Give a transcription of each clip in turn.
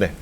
네.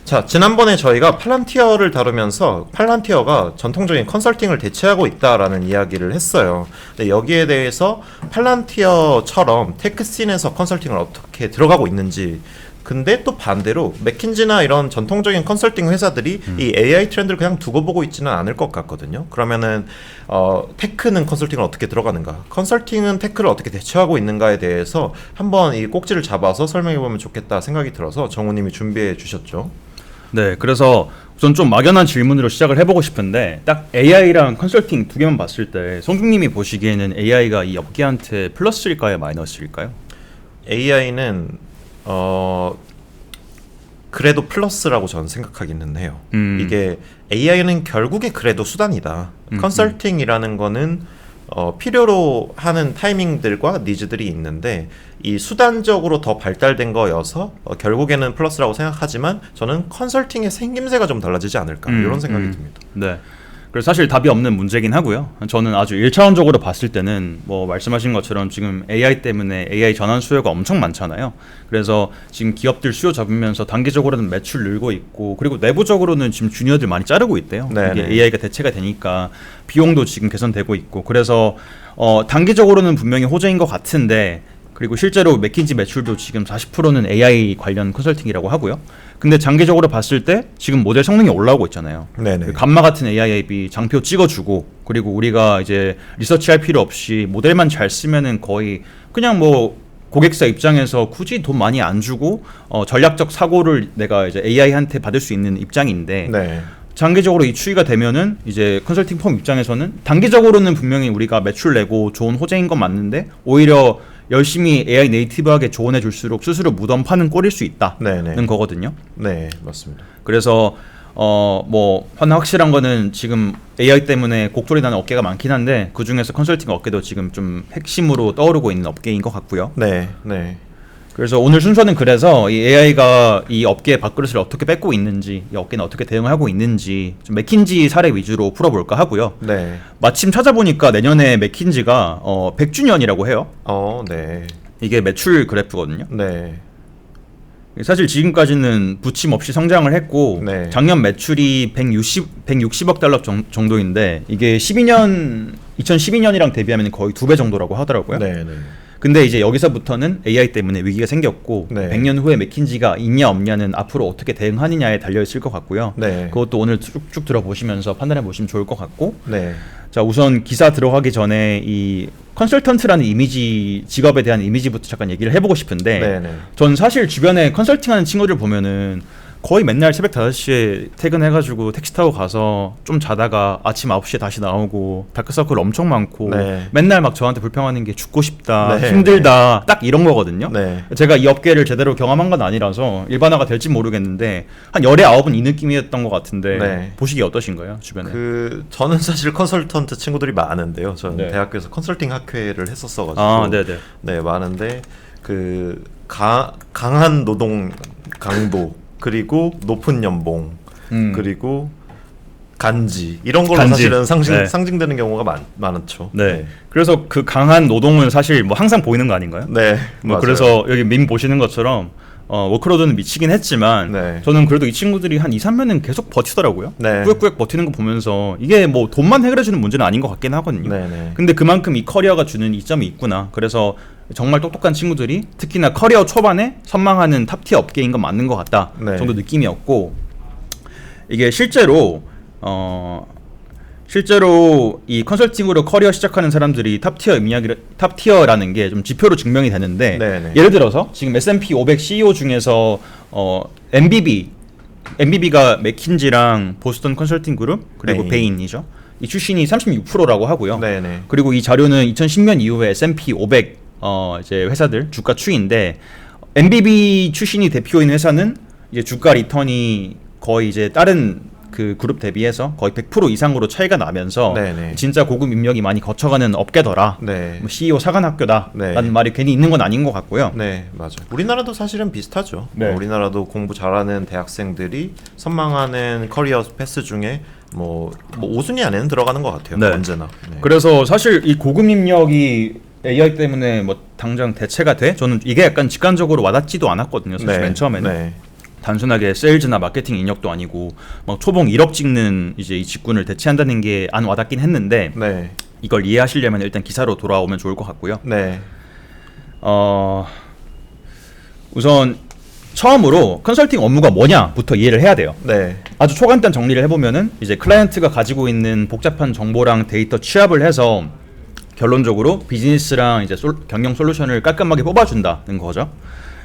자, 지난번에 저희가 팔란티어를 다루면서 팔란티어가 전통적인 컨설팅을 대체하고 있다라는 이야기를 했어요. 근데 여기에 대해서 팔란티어처럼 테크씬에서 컨설팅을 어떻게 들어가고 있는지, 근데 또 반대로 맥킨지나 이런 전통적인 컨설팅 회사들이 이 AI 트렌드를 그냥 두고 보고 있지는 않을 것 같거든요. 그러면은 테크는 컨설팅을 어떻게 들어가는가, 컨설팅은 테크를 어떻게 대처하고 있는가에 대해서 한번 이 꼭지를 잡아서 설명해 보면 좋겠다 생각이 들어서 정우님이 준비해 주셨죠. 네, 그래서 우선 좀 막연한 질문으로 시작을 해보고 싶은데, 딱 AI랑 컨설팅 두 개만 봤을 때 성중님이 보시기에는 AI가 이 업계한테 플러스일까요, 마이너스일까요? AI는 그래도 플러스라고 저는 생각하기는 해요. 이게 AI는 결국에 그래도 수단이다. 컨설팅이라는 거는 필요로 하는 타이밍들과 니즈들이 있는데 이 수단적으로 더 발달된 거여서 결국에는 플러스라고 생각하지만 저는 컨설팅의 생김새가 좀 달라지지 않을까 이런 생각이 듭니다. 네. 그래서 사실 답이 없는 문제긴 하고요. 저는 아주 1차원적으로 봤을 때는 뭐 말씀하신 것처럼 지금 AI 때문에 AI 전환 수요가 엄청 많잖아요. 그래서 지금 기업들 수요 잡으면서 단기적으로는 매출 늘고 있고, 그리고 내부적으로는 지금 주니어들 많이 자르고 있대요. 네네. 이게 AI가 대체가 되니까 비용도 지금 개선되고 있고, 그래서 단기적으로는 분명히 호재인 것 같은데, 그리고 실제로 맥킨지 매출도 지금 40%는 AI 관련 컨설팅이라고 하고요. 근데 장기적으로 봤을 때 지금 모델 성능이 올라오고 있잖아요. 네네. 감마 같은 AI 앱이 장표 찍어주고, 그리고 우리가 이제 리서치할 필요 없이 모델만 잘 쓰면은 거의 그냥 뭐 고객사 입장에서 굳이 돈 많이 안 주고 전략적 사고를 내가 이제 AI한테 받을 수 있는 입장인데, 네. 장기적으로 이 추이가 되면은 이제 컨설팅 펌 입장에서는 단기적으로는 분명히 우리가 매출 내고 좋은 호재인 건 맞는데, 오히려 열심히 AI 네이티브하게 조언해 줄수록 스스로 무덤 파는 꼴일 수 있다는 네네. 거거든요. 네, 맞습니다. 그래서 뭐 하나 확실한 거는 지금 AI 때문에 곡소리 나는 업계가 많긴 한데, 그 중에서 컨설팅 업계도 지금 좀 핵심으로 떠오르고 있는 업계인 것 같고요. 네, 네. 그래서 오늘 순서는 그래서 이 AI가 이 업계의 밥그릇을 어떻게 뺏고 있는지, 이 업계는 어떻게 대응하고 있는지 좀 맥킨지 사례 위주로 풀어볼까 하고요. 네. 마침 찾아보니까 내년에 맥킨지가 100주년이라고 해요. 네. 이게 매출 그래프거든요. 네. 사실 지금까지는 부침 없이 성장을 했고, 네. 작년 매출이 160억 달러 정도인데, 이게 2012년이랑 대비하면 거의 2배 정도라고 하더라고요. 네, 네. 근데 이제 여기서부터는 AI 때문에 위기가 생겼고, 네. 100년 후에 맥킨지가 있냐 없냐는 앞으로 어떻게 대응하느냐에 달려있을 것 같고요. 네. 그것도 오늘 쭉쭉 들어보시면서 판단해 보시면 좋을 것 같고, 네. 자, 우선 기사 들어가기 전에 이 컨설턴트라는 이미지, 직업에 대한 이미지부터 잠깐 얘기를 해보고 싶은데, 네네. 전 사실 주변에 컨설팅하는 친구들 보면은 거의 맨날 새벽 5시에 퇴근해가지고 택시 타고 가서 좀 자다가 아침 9시에 다시 나오고, 다크서클 엄청 많고, 네. 맨날 막 저한테 불평하는 게 죽고 싶다, 네. 힘들다, 딱 이런 거거든요. 네. 제가 이 업계를 제대로 경험한 건 아니라서 일반화가 될지 모르겠는데, 한 열에 9은 이 느낌이었던 것 같은데, 네. 보시기 어떠신가요, 주변에? 저는 사실 컨설턴트 친구들이 많은데요. 저는 네. 대학교에서 컨설팅 학회를 했었어가지고. 아, 네네. 네, 많은데 강한 노동 강도, 그리고 높은 연봉, 그리고 간지 이런 걸로 간지. 사실은 네. 상징되는 경우가 많죠. 네. 그래서 그 강한 노동은 사실 뭐 항상 보이는 거 아닌가요? 네. 뭐 맞아요. 그래서 여기 밈 보시는 것처럼 워크로드는 미치긴 했지만, 네. 저는 그래도 이 친구들이 한 2, 3년은 계속 버티더라고요. 네. 꾸역꾸역 버티는 거 보면서 이게 뭐 돈만 해결해주는 문제는 아닌 것 같긴 하거든요. 네네. 근데 그만큼 이 커리어가 주는 이점이 있구나. 그래서 정말 똑똑한 친구들이 특히나 커리어 초반에 선망하는 탑티어 업계인 건 맞는 것 같다 네. 정도 느낌이었고, 이게 실제로 이 컨설팅으로 커리어 시작하는 사람들이 탑티어라는 게 좀 지표로 증명이 되는데, 네네. 예를 들어서 지금 S&P 500 CEO 중에서 MBB가 맥킨지랑 보스턴 컨설팅 그룹, 그리고 베인이죠. 이 출신이 36%라고 하고요. 네네. 그리고 이 자료는 2010년 이후에 S&P 500 이제 회사들 주가 추이인데, MBB 출신이 대표인 회사는 이제 주가 리턴이 거의 이제 다른 그 그룹 대비해서 거의 100% 이상으로 차이가 나면서, 네네. 진짜 고급 인력이 많이 거쳐가는 업계더라. 네. 뭐 CEO 사관학교다라는 네. 말이 괜히 있는 건 아닌 것 같고요. 네, 맞아요. 우리나라도 사실은 비슷하죠. 네. 우리나라도 공부 잘하는 대학생들이 선망하는 커리어 패스 중에 뭐 5순위 안에는 들어가는 것 같아요. 네. 언제나. 네. 그래서 사실 이 고급 인력이 AI 때문에 뭐 당장 대체가 돼? 저는 이게 약간 직관적으로 와닿지도 않았거든요. 사실 맨 처음에는. 네. 단순하게 세일즈나 마케팅 인력도 아니고 막 초봉 1억 찍는 이제 이 직군을 대체한다는 게 안 와닿긴 했는데 네. 이걸 이해하시려면 일단 기사로 돌아오면 좋을 것 같고요. 네. 우선 처음으로 컨설팅 업무가 뭐냐부터 이해를 해야 돼요. 네. 아주 초간단 정리를 해보면은 이제 클라이언트가 가지고 있는 복잡한 정보랑 데이터 취합을 해서 결론적으로 비즈니스랑 이제 경영 솔루션을 깔끔하게 뽑아준다는 거죠.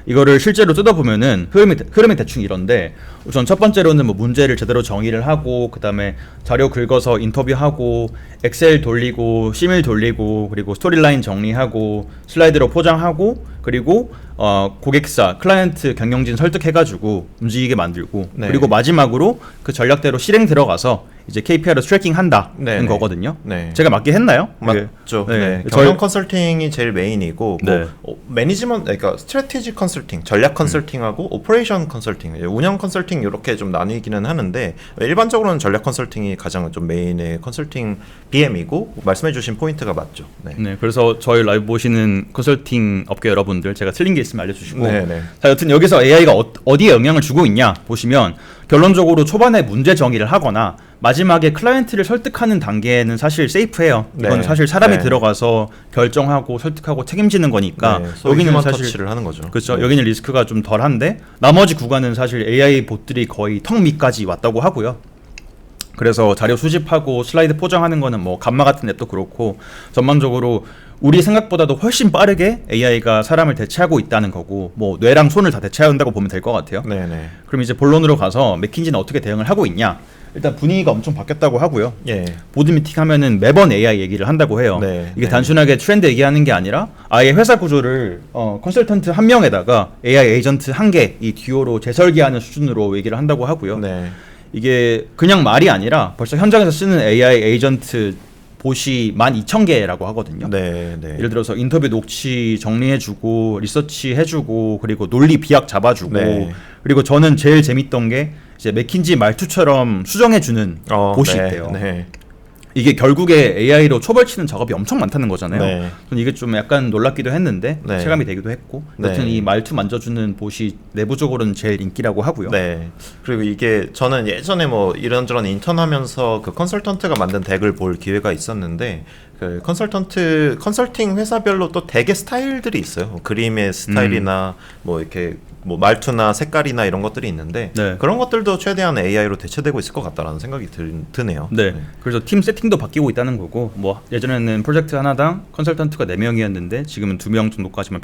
이거를 실제로 뜯어보면은 흐름이 대충 이런데, 우선 첫 번째로는 뭐 문제를 제대로 정의를 하고, 그 다음에 자료 긁어서 인터뷰하고, 엑셀 돌리고, 시밀 돌리고, 그리고 스토리라인 정리하고, 슬라이드로 포장하고, 그리고 고객사, 클라이언트 경영진 설득해가지고 움직이게 만들고, 네. 그리고 마지막으로 그 전략대로 실행 들어가서 이제 KPI로 트래킹 한다는 네. 거거든요. 네. 제가 맞게 했나요? 맞죠. 네. 네. 저희- 경영 컨설팅이 제일 메인이고, 네. 뭐 매니지먼트, 그러니까 스트래티지 컨설팅, 전략 컨설팅하고 오퍼레이션 컨설팅, 운영 컨설팅 이렇게 좀 나뉘기는 하는데, 일반적으로는 전략 컨설팅이 가장 좀 메인의 컨설팅 BM이고, 말씀해주신 포인트가 맞죠. 네. 네, 그래서 저희 라이브 보시는 컨설팅 업계 여러분들, 제가 틀린 게 있으면 알려주시고. 네, 네. 자, 여튼 여기서 AI가 어디에 영향을 주고 있냐 보시면, 결론적으로 초반에 문제 정의를 하거나 마지막에 클라이언트를 설득하는 단계는 사실 세이프해요. 이건 네. 사실 사람이 네. 들어가서 결정하고 설득하고 책임지는 거니까 네, 소위 여기는 휴먼 사실 터치를 하는 거죠. 그렇죠. 네. 여기는 리스크가 좀 덜한데, 나머지 구간은 사실 AI 봇들이 거의 턱 밑까지 왔다고 하고요. 그래서 자료 수집하고 슬라이드 포장하는 거는 뭐 감마 같은 앱도 그렇고, 전반적으로 우리 생각보다도 훨씬 빠르게 AI가 사람을 대체하고 있다는 거고, 뭐 뇌랑 손을 다 대체한다고 보면 될 것 같아요. 네, 네. 그럼 이제 본론으로 가서 맥킨지는 어떻게 대응을 하고 있냐. 일단 분위기가 엄청 바뀌었다고 하고요. 예. 보드 미팅 하면은 매번 AI 얘기를 한다고 해요. 네, 이게 네. 단순하게 트렌드 얘기하는 게 아니라 아예 회사 구조를 컨설턴트 한 명에다가 AI 에이전트 한 개, 이 듀오로 재설계하는 수준으로 얘기를 한다고 하고요. 네. 이게 그냥 말이 아니라 벌써 현장에서 쓰는 AI 에이전트 봇이 12,000개라고 하거든요. 네, 네. 예를 들어서 인터뷰 녹취 정리해주고, 리서치 해주고, 그리고 논리 비약 잡아주고, 네. 그리고 저는 제일 재밌던 게 이제 맥킨지 말투처럼 수정해주는 봇이 네, 있대요. 네. 이게 결국에 AI로 초벌치는 작업이 엄청 많다는 거잖아요. 네. 저는 이게 좀 약간 놀랍기도 했는데 네. 체감이 되기도 했고, 네. 여튼 이 말투 만져주는 봇이 내부적으로는 제일 인기라고 하고요. 네. 그리고 이게 저는 예전에 뭐 이런저런 인턴하면서 그 컨설턴트가 만든 덱을 볼 기회가 있었는데, 그 컨설팅 회사별로 또 덱의 스타일들이 있어요. 그림의 스타일이나 뭐 이렇게 뭐 말투나 색깔이나 이런 것들이 있는데, 네. 그런 것들도 최대한 AI로 대체되고 있을 것 같다라는 생각이 드네요. 네. 그래서 팀 세팅도 바뀌고 있다는 거고, 뭐 예전에는 프로젝트 하나당 컨설턴트가 4명이었는데 지금은 2명 정도까지만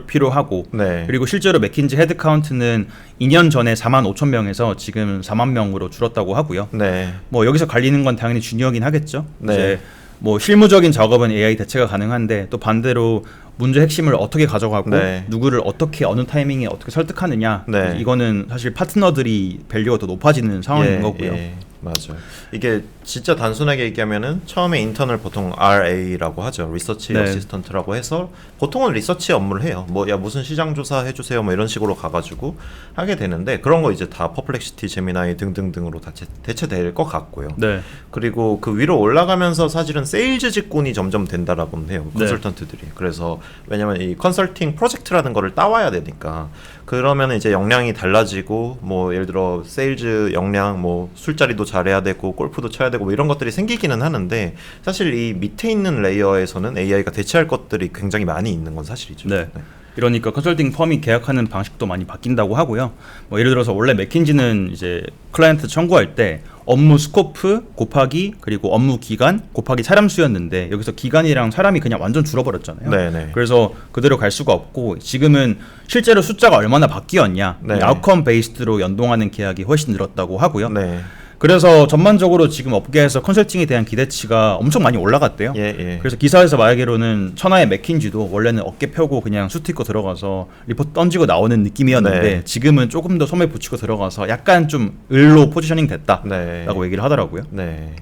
필요하고, 네. 그리고 실제로 맥킨지 헤드 카운트는 2년 전에 45,000명에서 지금 4만 명으로 줄었다고 하고요. 네. 뭐 여기서 갈리는 건 당연히 주니어긴 하겠죠. 네. 이제 뭐 실무적인 작업은 AI 대체가 가능한데, 또 반대로 문제 핵심을 어떻게 가져가고 네. 누구를 어떻게 어느 타이밍에 어떻게 설득하느냐, 네. 이거는 사실 파트너들이 밸류가 더 높아지는 상황인 예, 거고요. 예, 맞아요. 이게 진짜 단순하게 얘기하면은 처음에 인턴을 보통 RA라고 하죠. 리서치 네. 어시스턴트라고 해서 보통은 리서치 업무를 해요. 뭐 야 무슨 시장 조사 해주세요. 뭐 이런 식으로 가가지고 하게 되는데, 그런 거 이제 다 퍼플렉시티, 제미나이 등등등으로 다 대체될 것 같고요. 네. 그리고 그 위로 올라가면서 사실은 세일즈 직군이 점점 된다라고 해요. 네. 컨설턴트들이. 그래서 왜냐면 이 컨설팅 프로젝트라는 거를 따와야 되니까, 그러면 이제 역량이 달라지고, 뭐 예를 들어 세일즈 역량, 뭐 술자리도 잘해야 되고 골프도 쳐야 되고 뭐 이런 것들이 생기기는 하는데, 사실 이 밑에 있는 레이어에서는 AI가 대체할 것들이 굉장히 많이 있는 건 사실이죠. 네. 이러니까 컨설팅 펌이 계약하는 방식도 많이 바뀐다고 하고요. 뭐 예를 들어서 원래 맥킨지는 이제 클라이언트 청구할 때 업무 스코프 곱하기 그리고 업무 기간 곱하기 사람 수였는데, 여기서 기간이랑 사람이 그냥 완전 줄어버렸잖아요. 네네. 그래서 그대로 갈 수가 없고, 지금은 실제로 숫자가 얼마나 바뀌었냐, 네. 아웃컴 베이스드로 연동하는 계약이 훨씬 늘었다고 하고요. 네. 그래서 전반적으로 지금 업계에서 컨설팅에 대한 기대치가 엄청 많이 올라갔대요. 예, 예. 그래서 기사에서 말하기로는 천하의 맥킨지도 원래는 어깨 펴고 그냥 수트 입고 들어가서 리포트 던지고 나오는 느낌이었는데, 네. 지금은 조금 더 소매 붙이고 들어가서 약간 좀 을로 포지셔닝 됐다라고 네. 얘기를 하더라고요. 네.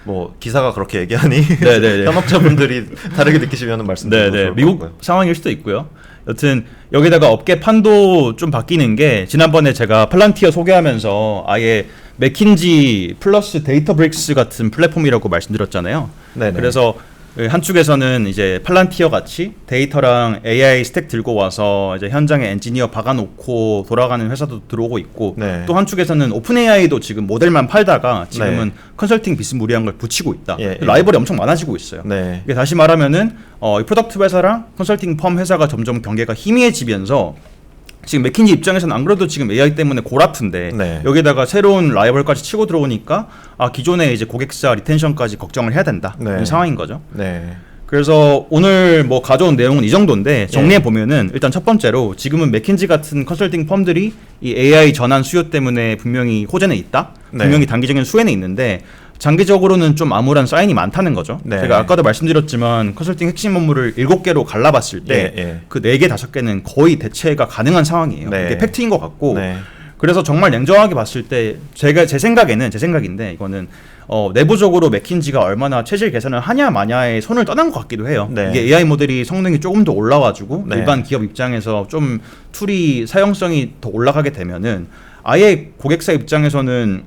뭐 기사가 그렇게 얘기하니 네네네. 현업자분들이 다르게 느끼시면 말씀드리고 네네. 좋을 것 미국 같고요. 상황일 수도 있고요. 여튼 여기다가 업계 판도 좀 바뀌는 게, 지난번에 제가 팔란티어 소개하면서 아예 맥킨지 플러스 데이터브릭스 같은 플랫폼이라고 말씀드렸잖아요. 네네. 그래서 한쪽에서는 이제 팔란티어 같이 데이터랑 AI 스택 들고 와서 이제 현장에 엔지니어 박아놓고 돌아가는 회사도 들어오고 있고 네. 또 한쪽에서는 오픈 AI도 지금 모델만 팔다가 지금은 네. 컨설팅 비스무리한 걸 붙이고 있다. 예, 예. 라이벌이 엄청 많아지고 있어요. 네. 이게 다시 말하면은 이 프로덕트 회사랑 컨설팅 펌 회사가 점점 경계가 희미해지면서 지금 맥킨지 입장에서는 안 그래도 지금 AI 때문에 골아픈데 네. 여기다가 새로운 라이벌까지 치고 들어오니까 기존의 이제 고객사 리텐션까지 걱정을 해야 된다. 네. 이런 상황인 거죠. 네. 그래서 오늘 뭐 가져온 내용은 이 정도인데 정리해 보면은 일단 첫 번째로 지금은 맥킨지 같은 컨설팅 펌들이 이 AI 전환 수요 때문에 분명히 호재는 있다. 네. 분명히 단기적인 수혜는 있는데 장기적으로는 좀 암울한 사인이 많다는 거죠. 네. 제가 아까도 말씀드렸지만 컨설팅 핵심 업무를 7개로 갈라봤을 때 예. 그 4개, 5개는 거의 대체가 가능한 상황이에요. 네. 이게 팩트인 것 같고 네. 그래서 정말 냉정하게 봤을 때 제 생각인데 이거는 내부적으로 맥킨지가 얼마나 체질 개선을 하냐 마냐에 손을 떠난 것 같기도 해요. 네. 이게 AI 모델이 성능이 조금 더 올라와주고 네. 일반 기업 입장에서 좀 툴이 사용성이 더 올라가게 되면은 아예 고객사 입장에서는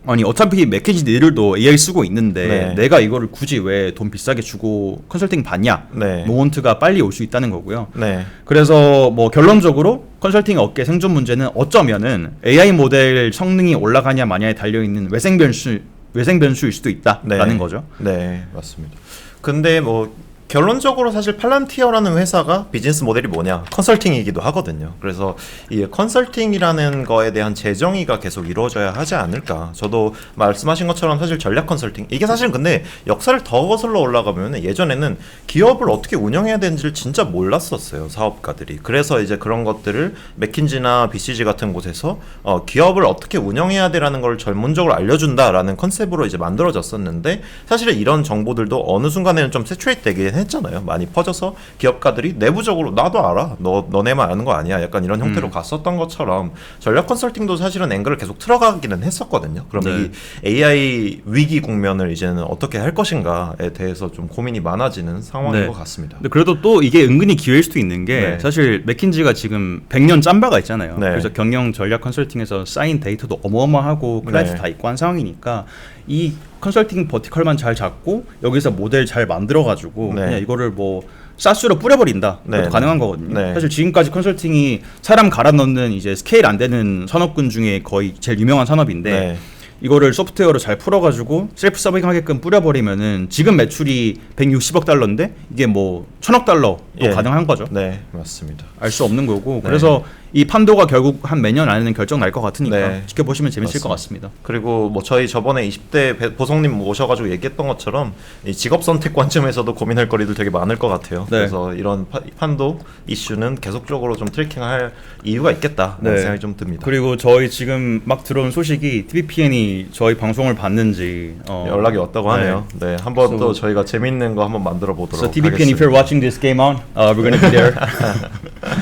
아니 어차피 맥킨지 니들도 AI 쓰고 있는데 네. 내가 이거를 굳이 왜 돈 비싸게 주고 컨설팅 받냐? 네. 모먼트가 빨리 올 수 있다는 거고요. 네. 그래서 뭐 결론적으로 컨설팅 업계 생존 문제는 어쩌면은 AI 모델 성능이 올라가냐 마냐에 달려 있는 외생 변수일 수도 있다라는 거죠. 네, 맞습니다. 근데 뭐 결론적으로 사실 팔란티어라는 회사가 비즈니스 모델이 뭐냐? 컨설팅이기도 하거든요. 그래서 이 컨설팅이라는 거에 대한 재정의가 계속 이루어져야 하지 않을까. 저도 말씀하신 것처럼 사실 전략 컨설팅 이게 사실 근데 역사를 더 거슬러 올라가면 예전에는 기업을 어떻게 운영해야 되는지를 진짜 몰랐었어요. 사업가들이. 그래서 이제 그런 것들을 맥킨지나 BCG 같은 곳에서 기업을 어떻게 운영해야 되라는 걸 전문적으로 알려준다라는 컨셉으로 이제 만들어졌었는데 사실은 이런 정보들도 어느 순간에는 좀 세츄레이트 되긴 했잖아요. 많이 퍼져서 기업가들이 내부적으로 나도 알아. 너네만 아는 거 아니야. 약간 이런 형태로 갔었던 것처럼 전략 컨설팅도 사실은 앵글을 계속 틀어가기는 했었거든요. 그럼 네. 이 AI 위기 국면을 이제는 어떻게 할 것인가에 대해서 좀 고민이 많아지는 상황인 네. 것 같습니다. 근데 그래도 또 이게 은근히 기회일 수도 있는 게 네. 사실 맥킨지가 지금 100년 짬바가 있잖아요. 네. 그래서 경영 전략 컨설팅에서 쌓인 데이터도 어마어마하고 클라이언트 네. 다 있고 한 상황이니까 이 컨설팅 버티컬만 잘 잡고 여기서 모델 잘 만들어가지고 네. 그냥 이거를 뭐 사스로 뿌려버린다. 네. 그것도 가능한 거거든요. 네. 사실 지금까지 컨설팅이 사람 갈아 넣는 이제 스케일 안 되는 산업군 중에 거의 제일 유명한 산업인데 네. 이거를 소프트웨어로 잘 풀어가지고 셀프 서빙하게끔 뿌려버리면은 지금 매출이 160억 달러인데 이게 뭐 1000억 달러도 예. 가능한 거죠. 네, 맞습니다. 알 수 없는 거고 네. 그래서 이 판도가 결국 한 매년 안에는 결정 날 것 같으니까 네. 지켜보시면 재밌을 맞습니다. 것 같습니다. 그리고 뭐 저희 저번에 20대 보성님 모셔가지고 얘기했던 것처럼 이 직업 선택 관점에서도 고민할 거리들 되게 많을 것 같아요. 네. 그래서 이런 판도 이슈는 계속적으로 좀 트래킹할 이유가 있겠다 네. 생각이 좀 듭니다. 그리고 저희 지금 막 들어온 소식이 TVPN이 저희 방송을 봤는지 연락이 왔다고 하네요. 네, 한번 또 저희가 재밌는 거 한번 만들어 보도록 So TVPN, if 하겠습니다. you're watching this game on, we're gonna be there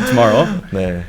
tomorrow. 네.